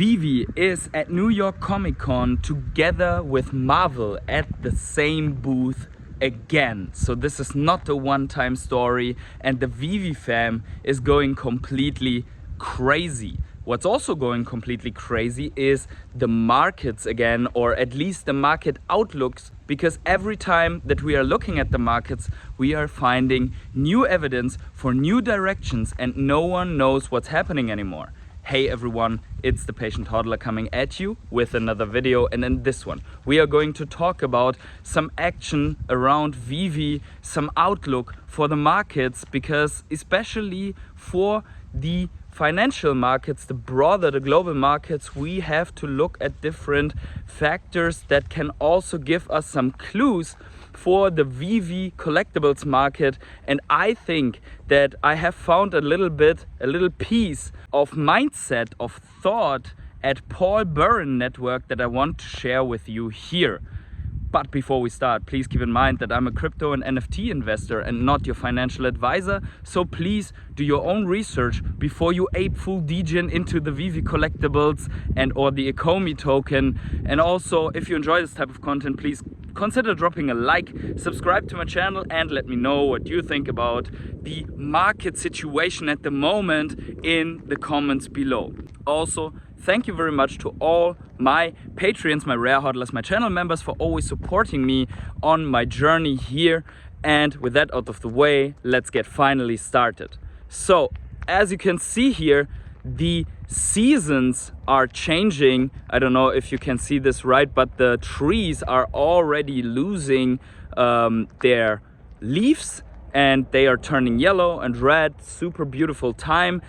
Veve is at New York Comic Con together with Marvel at the same booth again. So this is not a one-time story, and the Veve fam is going completely crazy. What's also going completely crazy is the markets again, or at least the market outlooks, because every time that we are looking at the markets, we are finding new evidence for new directions and no one knows what's happening anymore. Hey everyone, it's the Patient Hodler coming at you with another video, and in this one we are going to talk about some action around Veve, some outlook for the markets, because especially for the financial markets, the broader, the global markets, we have to look at different factors that can also give us some clues for the Veve collectibles market. And I think that I have found a little piece of mindset, of thought at Paul Burren network that I want to share with you here. But before we start, please keep in mind that I'm a crypto and NFT investor and not your financial advisor. So please do your own research before you ape full degen into the Veve collectibles and or the Ecomi token. And also, if you enjoy this type of content, please consider dropping a like, subscribe to my channel, and let me know what you think about the market situation at the moment in the comments below. Also, thank you very much to all my Patreons, my rare hodlers, my channel members for always supporting me on my journey here. And with that out of the way, let's get finally started. So, as you can see here, the seasons are changing. I don't know if you can see this right, but the trees are already losing their leaves and they are turning yellow and red. Super beautiful time.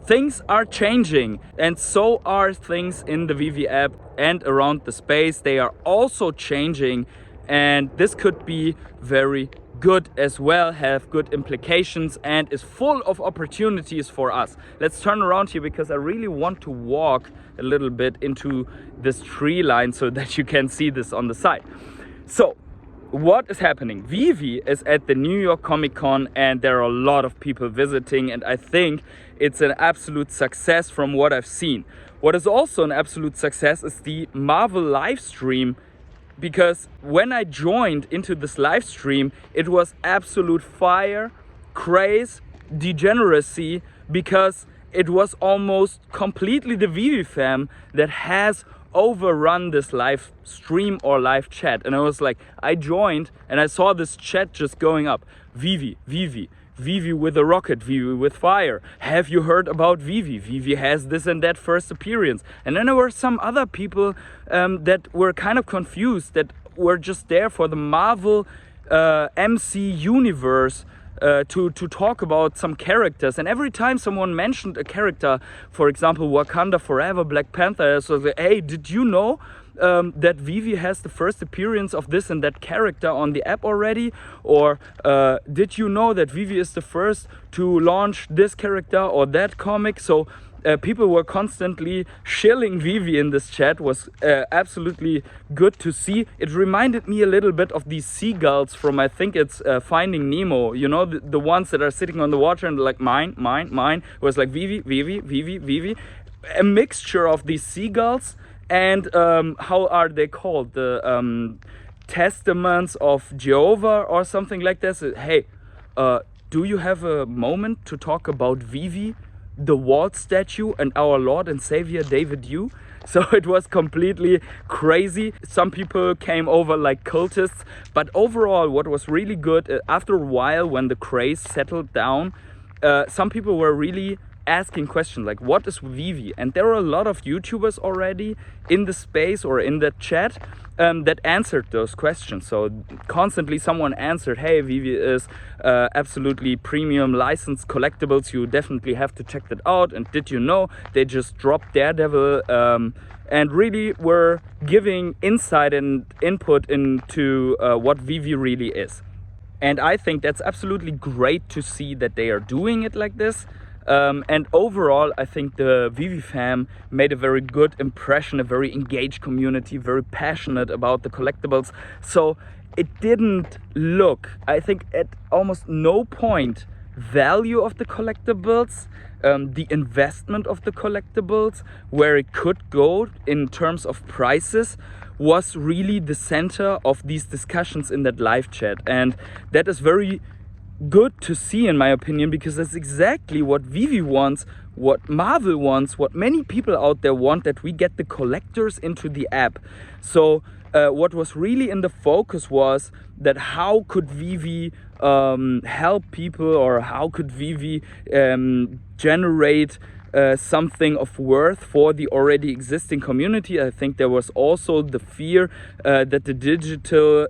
Things are changing, and so are things in the Veve app and around the space. They are also changing, and this could be very good as well, have good implications, and is full of opportunities for us. Let's turn around here because I really want to walk a little bit into this tree line so that you can see this on the side. So what is happening? Veve is at the New York Comic Con and there are a lot of people visiting, and I think it's an absolute success from what I've seen. What is also an absolute success is the Marvel live stream, because when I joined into this live stream, it was absolute fire, craze, degeneracy, because it was almost completely the Veve fam that has overrun this live stream or live chat. And I was like, I joined and I saw this chat just going up. Veve, Veve, Veve with a rocket, Veve with fire. Have you heard about Veve? Veve has this and that first appearance. And then there were some other people that were kind of confused, that were just there for the Marvel MC universe to talk about some characters. And every time someone mentioned a character, for example Wakanda Forever, Black Panther, so like, hey, did you know that Veve has the first appearance of this and that character on the app already? Or did you know that Veve is the first to launch this character or that comic? So people were constantly shilling Veve in this chat. Was absolutely good to see. It reminded me a little bit of these seagulls from, I think it's Finding Nemo, you know, the ones that are sitting on the water and like mine. It was like Veve, Veve, Veve, Veve. A mixture of these seagulls and how are they called? The Testaments of Jehovah or something like this. Hey, do you have a moment to talk about Veve, the wall statue, and our Lord and Savior David Yu? So it was completely crazy. Some people came over like cultists, but overall what was really good, after a while when the craze settled down, some people were really asking questions like, what is Veve? And there are a lot of YouTubers already in the space or in the chat that answered those questions. So constantly someone answered, hey, Veve is absolutely premium licensed collectibles, you definitely have to check that out. And did you know they just dropped Daredevil, and really were giving insight and input into what Veve really is. And I think that's absolutely great to see that they are doing it like this. And overall, I think the Veve fam made a very good impression, a very engaged community, very passionate about the collectibles. So it didn't look, I think at almost no point value of the collectibles, the investment of the collectibles, where it could go in terms of prices, was really the center of these discussions in that live chat. And that is very good to see, in my opinion, because that's exactly what Veve wants, what Marvel wants, what many people out there want, that we get the collectors into the app. So what was really in the focus was that how could Veve help people, or how could Veve generate something of worth for the already existing community. I think there was also the fear that the digital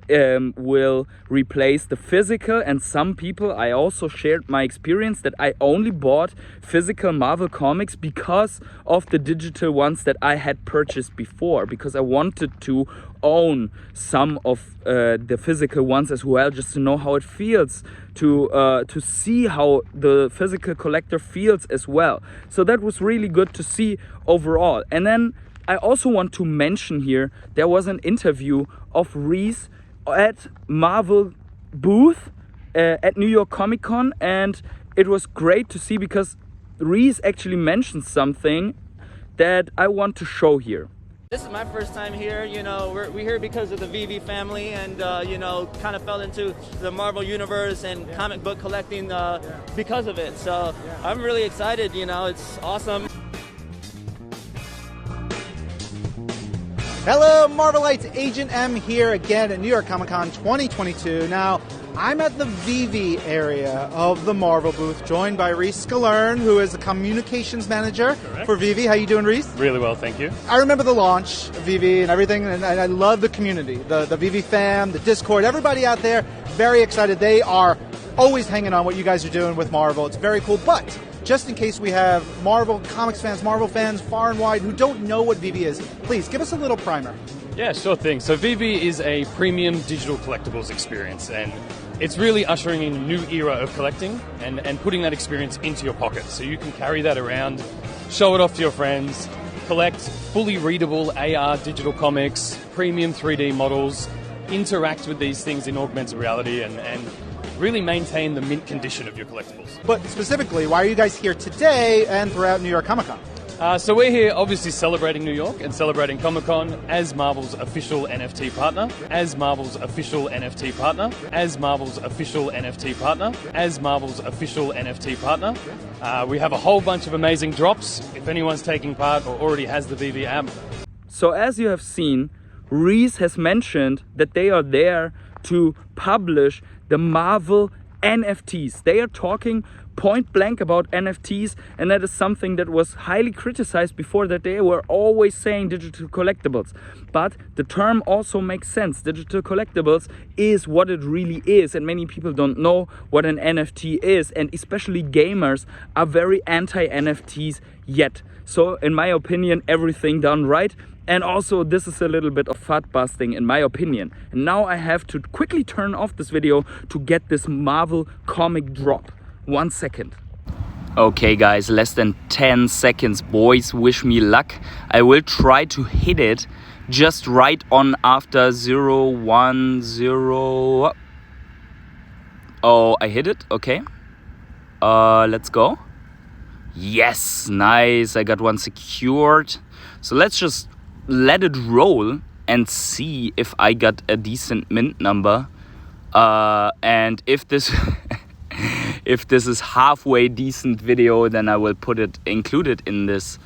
will replace the physical, and some people, I also shared my experience that I only bought physical Marvel comics because of the digital ones that I had purchased before, because I wanted to own some of the physical ones as well, just to know how it feels, to see how the physical collector feels as well. So that was really good to see overall. And then I also want to mention here, there was an interview of Reese at Marvel booth at New York Comic Con, and it was great to see because Reese actually mentioned something that I want to show here. This is my first time here, you know, we're here because of the Veve family, and, you know, kind of fell into the Marvel universe and comic book collecting because of it. So I'm really excited, you know, it's awesome. Hello Marvelites, Agent M here again at New York Comic Con 2022. Now, I'm at the Veve area of the Marvel booth, joined by Reese, who is the communications manager for Veve. How you doing, Reese? Really well, thank you. I remember the launch of Veve and everything, and I love the community, the Veve fam, the Discord, everybody out there, very excited. They are always hanging on what you guys are doing with Marvel. It's very cool, but just in case we have Marvel comics fans, Marvel fans far and wide who don't know what Veve is, please give us a little primer. Yeah, sure thing. So Veve is a premium digital collectibles experience, and it's really ushering in a new era of collecting and putting that experience into your pocket. So you can carry that around, show it off to your friends, collect fully readable AR digital comics, premium 3D models, interact with these things in augmented reality, and really maintain the mint condition of your collectibles. But specifically, why are you guys here today and throughout New York Comic Con? So we're here obviously celebrating New York and celebrating Comic-Con as Marvel's official NFT partner, as Marvel's official NFT partner, as Marvel's official NFT partner, as Marvel's official NFT partner. We have a whole bunch of amazing drops if anyone's taking part or already has the Veve app. So as you have seen, Reese has mentioned that they are there to publish the Marvel NFTs. They are talking point blank about NFTs, and that is something that was highly criticized before, that they were always saying digital collectibles. But the term also makes sense. Digital collectibles is what it really is, and many people don't know what an NFT is, and especially gamers are very anti-NFTs yet. So in my opinion, everything done right. And also, this is a little bit of fat busting in my opinion. And now I have to quickly turn off this video to get this Marvel comic drop. 1 second. Okay guys, less than 10 seconds, boys, wish me luck. I will try to hit it just right on after 0, 1, 0. Oh, I hit it, okay. Let's go. Yes, nice, I got one secured. So let's just let it roll and see if I got a decent mint number. And if this if this is halfway decent video, then I will include it in this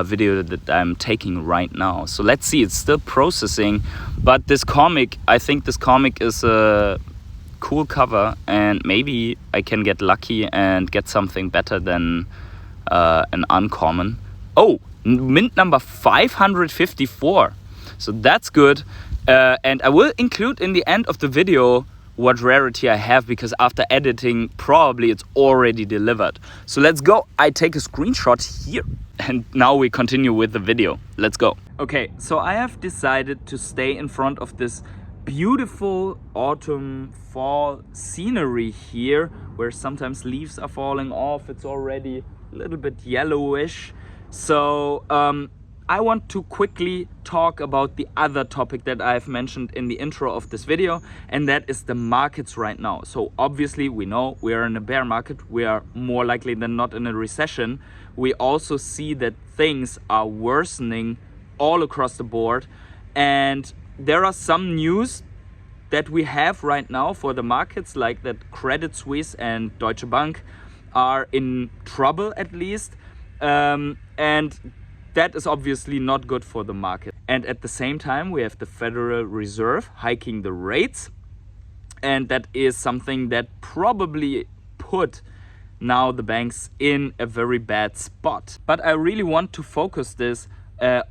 video that I'm taking right now. So let's see, it's still processing, but this comic, I think this comic is a cool cover, and maybe I can get lucky and get something better than an uncommon. Oh, mint number 554, so that's good. And I will include in the end of the video what rarity I have, because after editing probably it's already delivered. So let's go. I take a screenshot here, and now we continue with the video. Let's go. Okay, so I have decided to stay in front of this beautiful autumn fall scenery here, where sometimes leaves are falling off. It's already a little bit yellowish. So I want to quickly talk about the other topic that I've mentioned in the intro of this video, and that is the markets right now. So obviously we know we are in a bear market. We are more likely than not in a recession. We also see that things are worsening all across the board, and there are some news that we have right now for the markets, like that Credit Suisse and Deutsche Bank are in trouble at least, and that is obviously not good for the market. And at the same time, we have the Federal Reserve hiking the rates, and that is something that probably put now the banks in a very bad spot. But I really want to focus this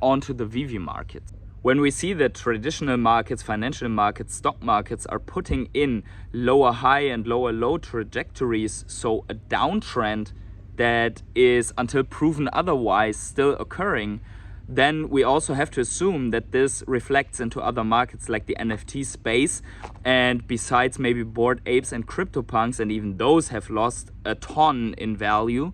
onto the Veve market. When we see that traditional markets, financial markets, stock markets are putting in lower high and lower low trajectories, so a downtrend that is, until proven otherwise, still occurring, then we also have to assume that this reflects into other markets like the NFT space. And besides maybe Bored Apes and CryptoPunks, and even those have lost a ton in value,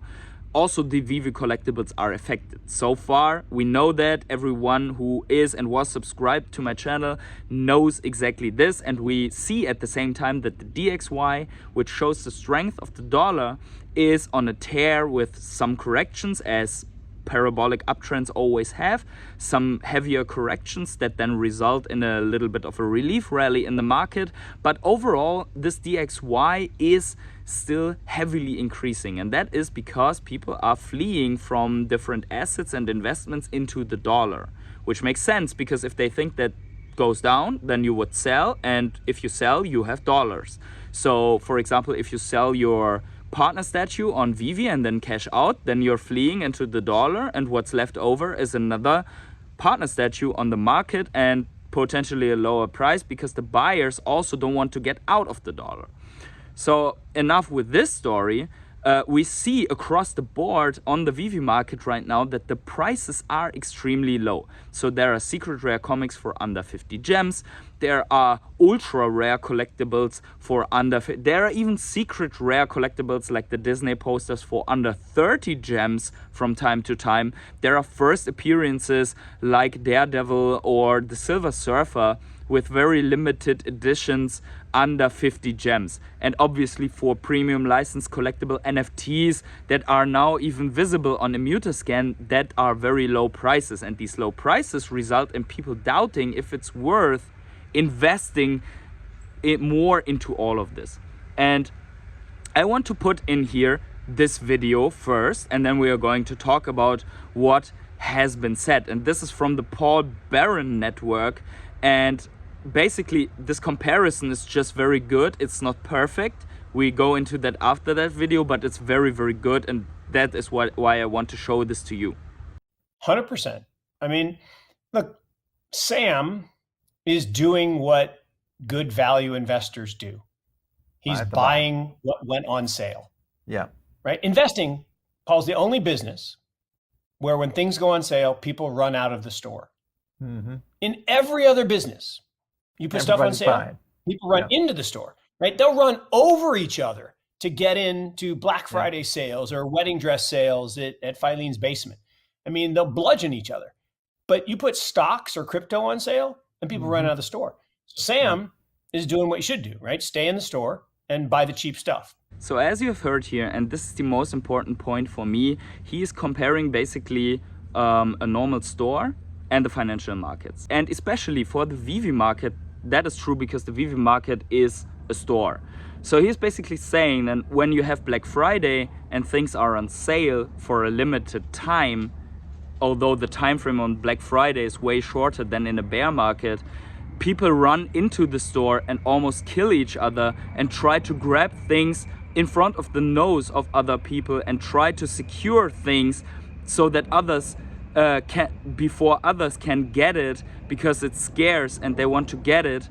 also the Veve collectibles are affected. So far, we know that everyone who is and was subscribed to my channel knows exactly this, and we see at the same time that the DXY, which shows the strength of the dollar, is on a tear with some corrections, as parabolic uptrends always have, some heavier corrections that then result in a little bit of a relief rally in the market. But overall, this DXY is still heavily increasing, and that is because people are fleeing from different assets and investments into the dollar, which makes sense, because if they think that goes down, then you would sell, and if you sell, you have dollars. So for example, if you sell your partner statue on Veve and then cash out, then you're fleeing into the dollar, and what's left over is another partner statue on the market and potentially a lower price, because the buyers also don't want to get out of the dollar. So enough with this story. We see across the board on the Veve market right now that the prices are extremely low. So there are secret rare comics for under 50 gems. There are ultra rare collectibles for under, there are even secret rare collectibles like the Disney posters for under 30 gems from time to time. There are first appearances like Daredevil or the Silver Surfer with very limited editions under 50 gems. And obviously for premium licensed collectible NFTs that are now even visible on Immutascan, that are very low prices. And these low prices result in people doubting if it's worth investing more into all of this. And I want to put in here this video first, and then we are going to talk about what has been said. And this is from the Paul Barron network, and basically this comparison is just very good. It's not perfect. We go into that after that video, but it's very, very good, and that is why I want to show this to you. 100%. I mean, look, Sam is doing what good value investors do. He's buying what went on sale. Yeah. Right? Investing, Paul's the only business where when things go on sale, people run out of the store. Mm-hmm. In every other business, you put stuff on sale, people run into the store, right? They'll run over each other to get into Black Friday sales or wedding dress sales at Filene's basement. I mean, they'll bludgeon each other. But you put stocks or crypto on sale and people run out of the store. So Sam is doing what you should do, right? Stay in the store and buy the cheap stuff. So as you have heard here, and this is the most important point for me, he is comparing basically a normal store and the financial markets. And especially for the Veve market, that is true because the Veve market is a store. So he's basically saying that when you have Black Friday and things are on sale for a limited time, although the time frame on Black Friday is way shorter than in a bear market, people run into the store and almost kill each other and try to grab things in front of the nose of other people and try to secure things so that others before others can get it, because it's scarce and they want to get it.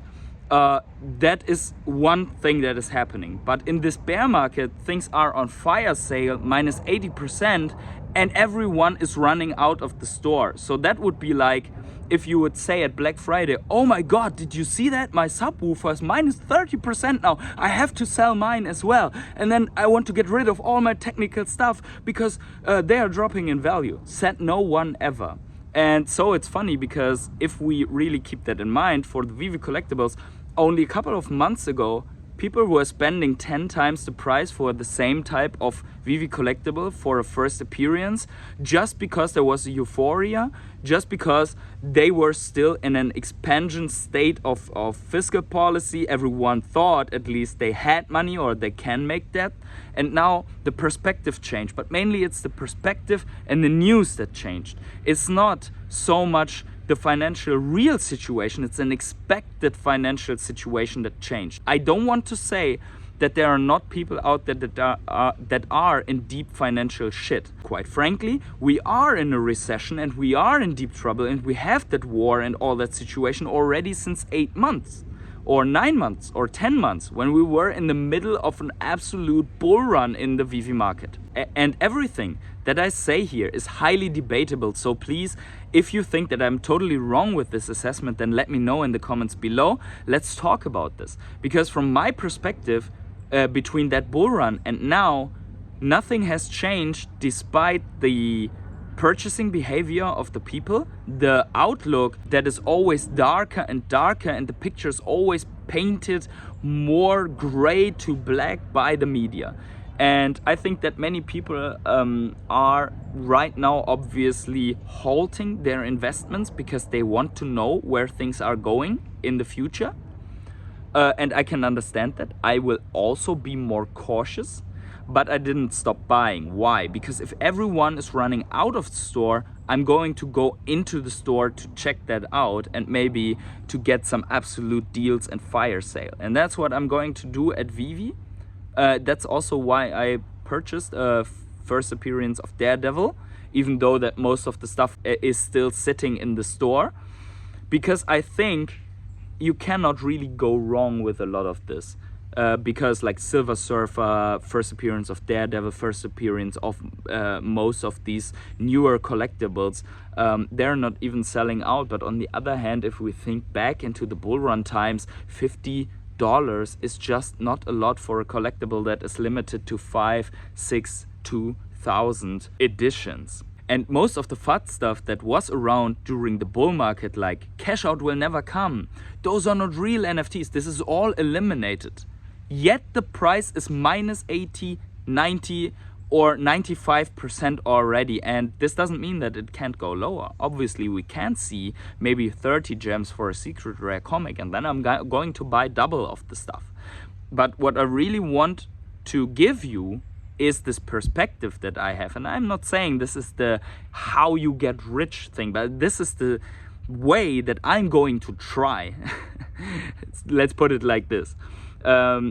That is one thing that is happening. But in this bear market, things are on fire sale, minus 80%, and everyone is running out of the store. So that would be like if you would say at Black Friday, oh my God, did you see that? My subwoofer is minus 30% now. I have to sell mine as well. And then I want to get rid of all my technical stuff because they are dropping in value. Said no one ever. And so it's funny because if we really keep that in mind for the Veve collectibles, only a couple of months ago, people were spending 10 times the price for the same type of Veve collectible for a first appearance, just because there was a euphoria, just because they were still in an expansion state of fiscal policy. Everyone thought at least they had money or they can make that. And now the perspective changed, but mainly it's the perspective and the news that changed. It's not so much the financial real situation, it's an expected financial situation that changed. I don't want to say that there are not people out there that are in deep financial shit. Quite frankly, we are in a recession and we are in deep trouble, and we have that war and all that situation already since 8 months or 9 months or 10 months, when we were in the middle of an absolute bull run in the Veve market. And everything that I say here is highly debatable, so please, if you think that I'm totally wrong with this assessment, then let me know in the comments below. Let's talk about this, because from my perspective, between that bull run and now, nothing has changed despite the purchasing behavior of the people, the outlook that is always darker and darker, and the picture is always painted more gray to black by the media. And I think that many people are right now obviously halting their investments because they want to know where things are going in the future. And I can understand that. I will also be more cautious, but I didn't stop buying. Why? Because if everyone is running out of the store, I'm going to go into the store to check that out and maybe to get some absolute deals and fire sale. And that's what I'm going to do at Veve. That's also why I purchased a first appearance of Daredevil, even though that most of the stuff is still sitting in the store, because I think you cannot really go wrong with a lot of this. Because like Silver Surfer, first appearance of Daredevil, first appearance of most of these newer collectibles, they're not even selling out. But on the other hand, if we think back into the bull run times, $50 is just not a lot for a collectible that is limited to 5, 6, 2,000 editions. And most of the FUD stuff that was around during the bull market, like cash out will never come, those are not real NFTs, this is all eliminated. Yet the price is minus 80, 90 or 95% already, and this doesn't mean that it can't go lower. Obviously we can see maybe 30 gems for a secret rare comic, and then I'm going to buy double of the stuff. But what I really want to give you is this perspective that I have, and I'm not saying this is the how you get rich thing, but this is the way that I'm going to try. Let's put it like this.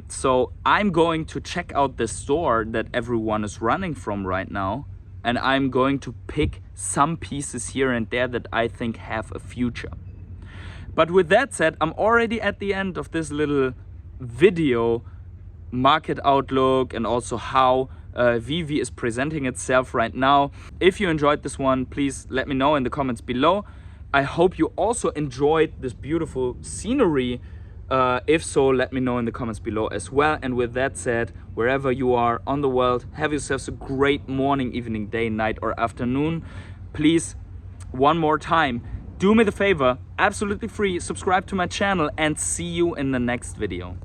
So I'm going to check out the store that everyone is running from right now, and I'm going to pick some pieces here and there that I think have a future. But with that said, I'm already at the end of this little video, market outlook, and also how Veve is presenting itself right now. If you enjoyed this one, please let me know in the comments below. I hope you also enjoyed this beautiful scenery. If so, let me know in the comments below as well. And with that said, wherever you are on the world, have yourselves a great morning, evening, day, night, or afternoon. Please, one more time, do me the favor, absolutely free, subscribe to my channel, and see you in the next video.